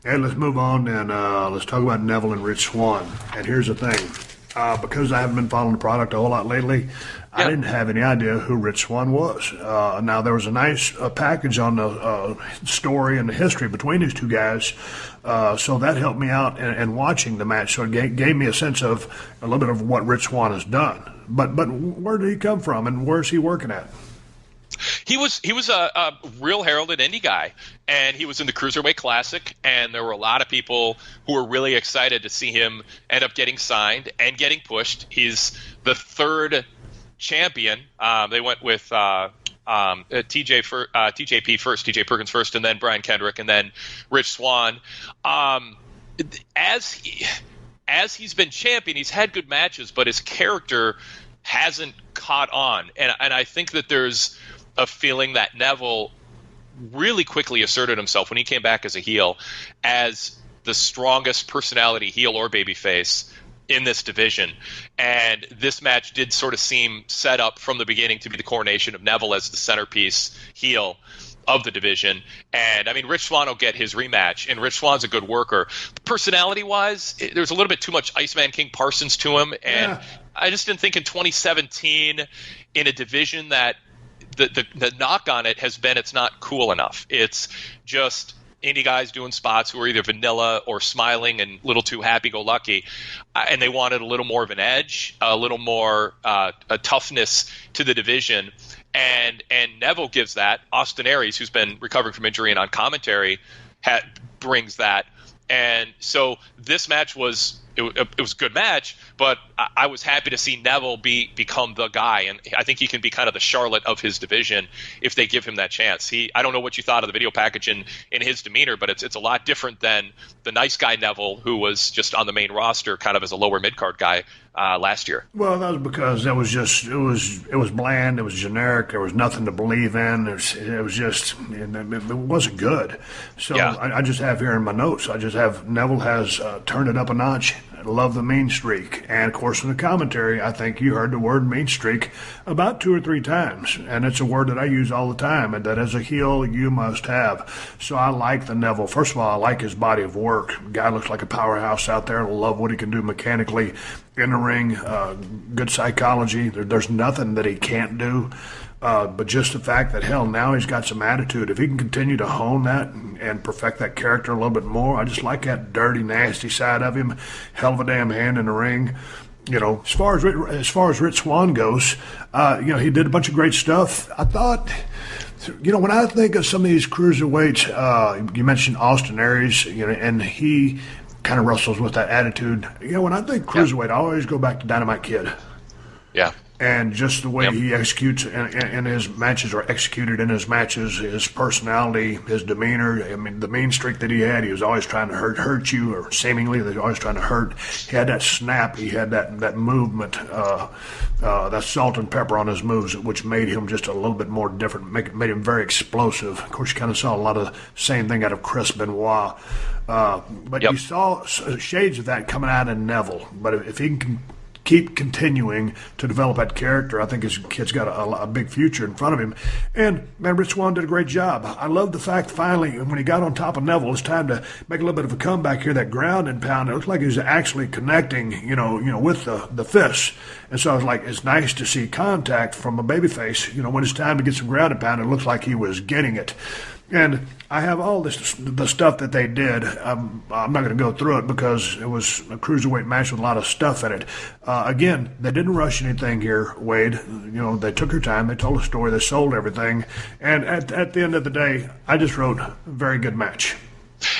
Hey, let's move on and let's talk about Neville and Rich Swann. And here's the thing. Because I haven't been following the product a whole lot lately, I Yeah. didn't have any idea who Rich Swann was. Now, there was a nice package on the story and the history between these two guys, so that helped me out in watching the match. So it gave me a sense of a little bit of what Rich Swann has done. But where did he come from, and where's he working at? He was a real heralded indie guy, and he was in the Cruiserweight Classic, and there were a lot of people who were really excited to see him end up getting signed and getting pushed. He's the third champion. They went with TJP first, TJ Perkins first, and then Brian Kendrick, and then Rich Swann. As as he's been champion, he's had good matches, but his character hasn't caught on, and I think that there's a feeling that Neville really quickly asserted himself when he came back as a heel as the strongest personality, heel or babyface, in this division. And this match did sort of seem set up from the beginning to be the coronation of Neville as the centerpiece heel of the division. And I mean, Rich Swann will get his rematch, and Rich Swann's a good worker. Personality-wise, there's a little bit too much Iceman King Parsons to him, and Yeah. I just didn't think in 2017 in a division that the knock on it has been it's not cool enough. It's just indie guys doing spots who are either vanilla or smiling and a little too happy-go-lucky, and they wanted a little more of an edge, a little more a toughness to the division, and Neville gives that. Austin Aries, who's been recovering from injury and on commentary, brings that, and so this match was. It was a good match, but I was happy to see Neville become the guy, and I think he can be kind of the Charlotte of his division if they give him that chance. I don't know what you thought of the video package in his demeanor, but it's a lot different than the nice guy Neville, who was just on the main roster kind of as a lower mid-card guy last year. Well, that was because it was bland, it was generic, there was nothing to believe in. It was just it wasn't good. So Yeah. I just have here in my notes. I just have Neville has turned it up a notch. I love the mean streak, and of course in the commentary, I think you heard the word mean streak about 2 or 3 times, and it's a word that I use all the time, and that as a heel you must have. So I like the Neville. First of all, I like his body of work. Guy looks like a powerhouse out there. I love what he can do mechanically in the ring, good psychology. There's nothing that he can't do. But just the fact that, hell, now he's got some attitude. If he can continue to hone that and perfect that character a little bit more, I just like that dirty, nasty side of him. Hell of a damn hand in the ring. You know, as far as Rich Swann goes, he did a bunch of great stuff. I thought, when I think of some of these cruiserweights, you mentioned Austin Aries, and he kind of wrestles with that attitude. When I think cruiserweight, I always go back to Dynamite Kid. Yeah. And just the way he executes in his matches, or executed in his matches, his personality, his demeanor. I mean, the mean streak that he had, he was always trying to hurt you, or seemingly they were always trying to hurt. He had that snap, he had that movement, that salt and pepper on his moves, which made him just a little bit more different, made him very explosive. Of course, you kind of saw a lot of the same thing out of Chris Benoit. But you saw shades of that coming out in Neville. But if he can keep continuing to develop that character, I think his kid's got a big future in front of him. And, man, Rich Swann did a great job. I love the fact, finally, when he got on top of Neville, it's time to make a little bit of a comeback here, that ground and pound. It looked like he was actually connecting, with the fists. And so I was like, it's nice to see contact from a babyface. When it's time to get some ground and pound, it looks like he was getting it. And I have all the stuff that they did. I'm not going to go through it because it was a cruiserweight match with a lot of stuff in it. Again, they didn't rush anything here, Wade. They took their time. They told a story. They sold everything. And at the end of the day, I just wrote a very good match.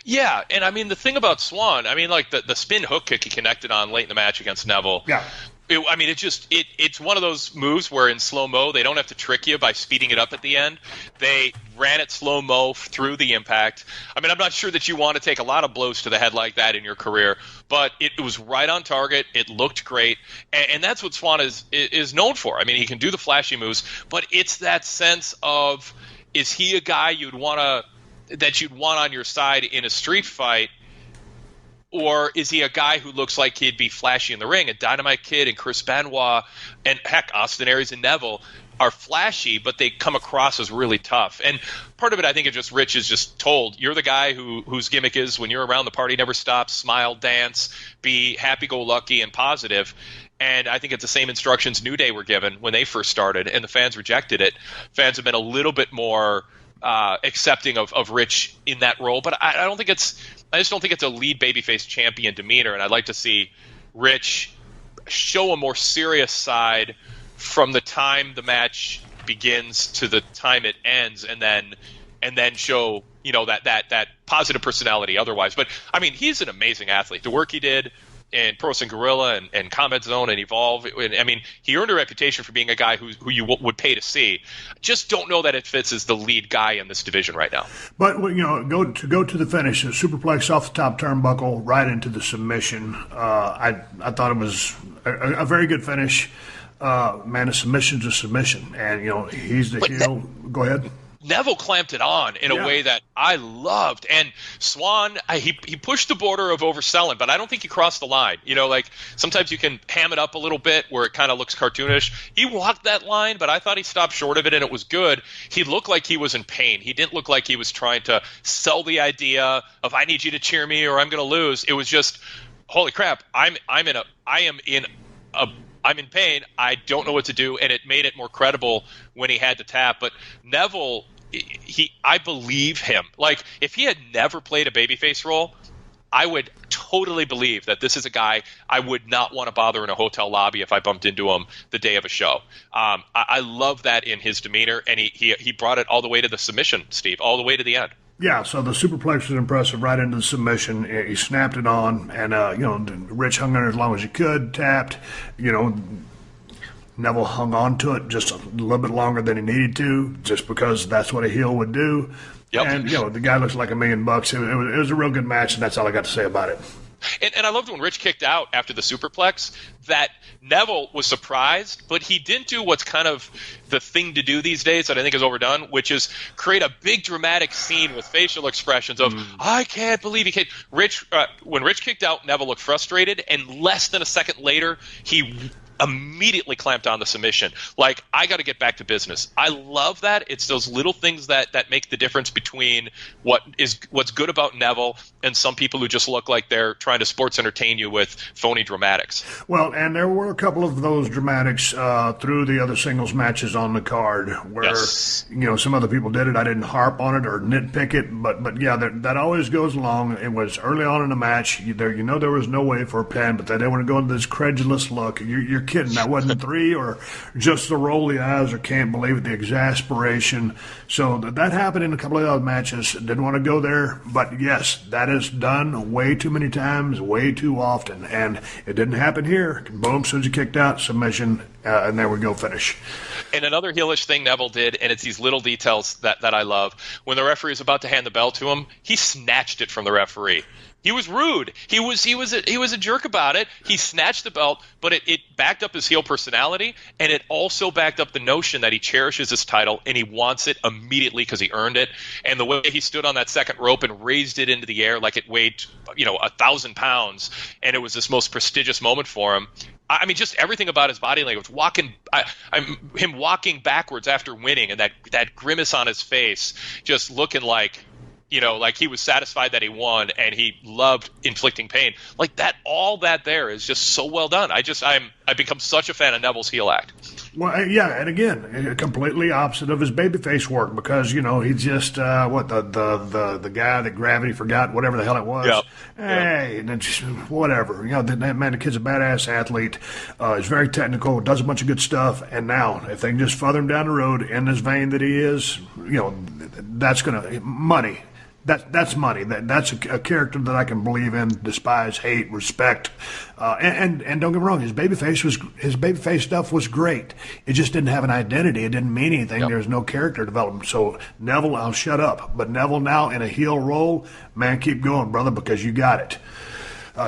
Yeah, and I mean, the thing about Swann, I mean, like the spin hook kick he connected on late in the match against Neville. Yeah. It's one of those moves where in slow-mo they don't have to trick you by speeding it up at the end. They ran it slow-mo through the impact. I mean, I'm not sure that you want to take a lot of blows to the head like that in your career, but it was right on target. It looked great, and that's what Swann is known for. I mean, he can do the flashy moves, but it's that sense of, is he a guy you'd want on your side in a street fight? Or is he a guy who looks like he'd be flashy in the ring? And Dynamite Kid and Chris Benoit and, heck, Austin Aries and Neville, are flashy, but they come across as really tough. And part of it, I think, is just Rich is just told, you're the guy whose gimmick is when you're around, the party never stops, smile, dance, be happy-go-lucky and positive. And I think it's the same instructions New Day were given when they first started, and the fans rejected it. Fans have been a little bit more accepting of Rich in that role, but I just don't think it's a lead babyface champion demeanor, and I'd like to see Rich show a more serious side from the time the match begins to the time it ends, and then show that positive personality otherwise. But I mean, he's an amazing athlete. The work he did in Pro Wrestling Guerrilla and Combat Zone and Evolve, I mean, he earned a reputation for being a guy who you would pay to see. Just don't know that it fits as the lead guy in this division right now. But go to the finish, a superplex off the top turnbuckle right into the submission. I thought it was a very good finish. Man, a submission's a submission, and he's the heel. Go ahead. Neville clamped it on in a way that I loved. And Swan, he pushed the border of overselling, but I don't think he crossed the line. Sometimes you can ham it up a little bit where it kind of looks cartoonish. He walked that line, but I thought he stopped short of it, and it was good. He looked like he was in pain. He didn't look like he was trying to sell the idea of, I need you to cheer me or I'm going to lose. It was just, holy crap, I'm in pain. I don't know what to do, and it made it more credible when he had to tap. But Neville, I believe him. Like, if he had never played a babyface role, I would totally believe that this is a guy I would not want to bother in a hotel lobby if I bumped into him the day of a show. I love that in his demeanor, and he brought it all the way to the submission, Steve, all the way to the end. Yeah, so the superplex was impressive right into the submission. He snapped it on, and Rich hung on it as long as he could, tapped. Neville hung on to it just a little bit longer than he needed to, just because that's what a heel would do. Yep. And the guy looks like $1 million. It was a real good match, and that's all I got to say about it. And I loved when Rich kicked out after the superplex that Neville was surprised, but he didn't do what's kind of the thing to do these days that I think is overdone, which is create a big dramatic scene with facial expressions of, I can't believe he kicked. When Rich kicked out, Neville looked frustrated, and less than a second later, he immediately clamped on the submission. Like, I got to get back to business. I love that. It's those little things that make the difference between what's good about Neville and some people who just look like they're trying to sports entertain you with phony dramatics. Well, and there were a couple of those dramatics through the other singles matches on the card where some other people did it. I didn't harp on it or nitpick it, but yeah, that always goes along. It was early on in the match. There was no way for a pin, but they didn't want to go into this credulous look. You're kidding. That wasn't 3 or just the roll the eyes or can't believe it, the exasperation. So that happened in a couple of other matches. Didn't want to go there, but yes, that is done way too many times, way too often, and it didn't happen here. Boom, as soon as he kicked out, submission, and there we go, finish. And another heelish thing Neville did, and it's these little details that I love. When the referee was about to hand the bell to him, he snatched it from the referee. He was rude. He was a jerk about it. He snatched the belt, but it backed up his heel personality, and it also backed up the notion that he cherishes his title and he wants it immediately because he earned it. And the way he stood on that second rope and raised it into the air like it weighed 1,000 pounds, and it was this most prestigious moment for him. I mean, just everything about his body language, him walking backwards after winning, and that grimace on his face, just looking like he was satisfied that he won and he loved inflicting pain. Like that, all that there is just so well done. I've become such a fan of Neville's heel act. Well, yeah, and again, completely opposite of his babyface work because he's just the guy that gravity forgot, whatever the hell it was. Yep. Hey, and just whatever. The kid's a badass athlete. He's very technical, does a bunch of good stuff. And now, if they can just further him down the road in this vein that he is, that's gonna money. That's money. That's a character that I can believe in, despise, hate, respect, and don't get me wrong. His babyface stuff was great. It just didn't have an identity. It didn't mean anything. Yep. There's no character development. So Neville, I'll shut up. But Neville now in a heel role, man, keep going, brother, because you got it.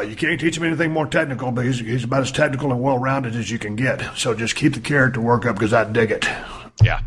You can't teach him anything more technical, but he's about as technical and well-rounded as you can get. So just keep the character work up because I dig it. Yeah,